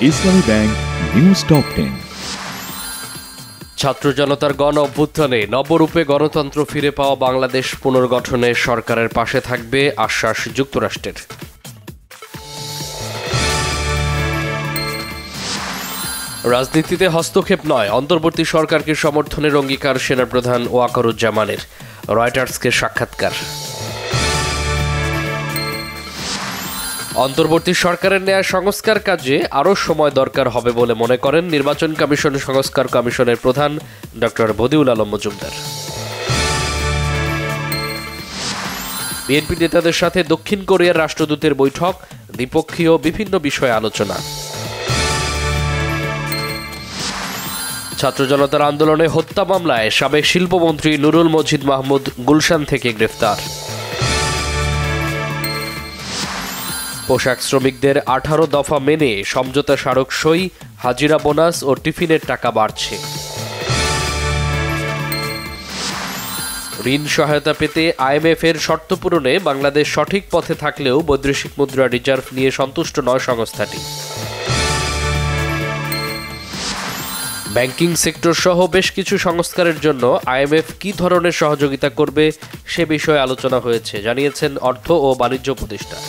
ইসলামী bank news top 10। ছাত্র জনতার গণ অভ্যুত্থানে নবরূপে গণতন্ত্র ফিরে পাওয়া বাংলাদেশ পুনর্গঠনে সরকারের পাশে থাকবে আশ্বাস যুক্তরাষ্ট্রের। রাজনীতিতে হস্তক্ষেপ নয়, অন্তর্বর্তী সরকারকে সমর্থনের অঙ্গীকার সেনাপ্রধান ওয়াকারুজ্জামানের। রয়টার্সকে সাক্ষাৎকার। অন্তর্বর্তী সরকারের ন্যায় সংস্কার কাজে আরও সময় দরকার হবে বলে মনে করেন নির্বাচন কমিশন সংস্কার কমিশনের প্রধান ডক্টর বদিউল আলম মজুমদার। বিএনপি নেতাদের সাথে দক্ষিণ কোরিয়ার রাষ্ট্রদূতের বৈঠক, দ্বিপক্ষীয় বিভিন্ন বিষয়ে আলোচনা। ছাত্র জনতার আন্দোলনে হত্যা মামলায় সাবেক শিল্পমন্ত্রী নুরুল মজিদ মাহমুদ গুলশান থেকে গ্রেফতার। পোশাক শ্রমিকদের 18 দফা মেনে সমঝোতা স্মারক সই, হাজিরা বোনাস ও টিফিনের টাকা বাড়ছে। ঋণ সহায়তা পেতে আইএমএফ এর শর্ত পূরণে বাংলাদেশ সঠিক পথে থাকলেও বৈদেশিক মুদ্রা রিজার্ভ নিয়ে সন্তুষ্ট নয় সংস্থাটি। ব্যাংকিং সেক্টর সহ বেশ কিছু সংস্কারের জন্য আইএমএফ কী ধরনের সহযোগিতা করবে সে বিষয়ে আলোচনা হয়েছে, জানিয়েছেন অর্থ ও বাণিজ্য উপদেষ্টা।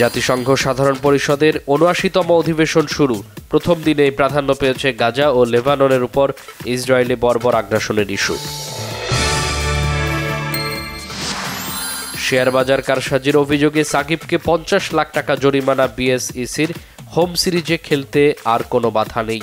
জাতিসংঘ সাধারণ পরিষদের ৭৯তম অধিবেশন শুরু। প্রথম দিনেই প্রাধান্য পেয়েছে গাজা ও লেবাননের উপর ইসরায়েলি বর্বর আগ্রাসনের ইস্যু। শেয়ার বাজার কারসাজির অভিযোগে সাকিবকে ৫০ লাখ টাকা জরিমানা বিএসইসির। হোম সিরিজে খেলতে আর কোনো বাধা নেই।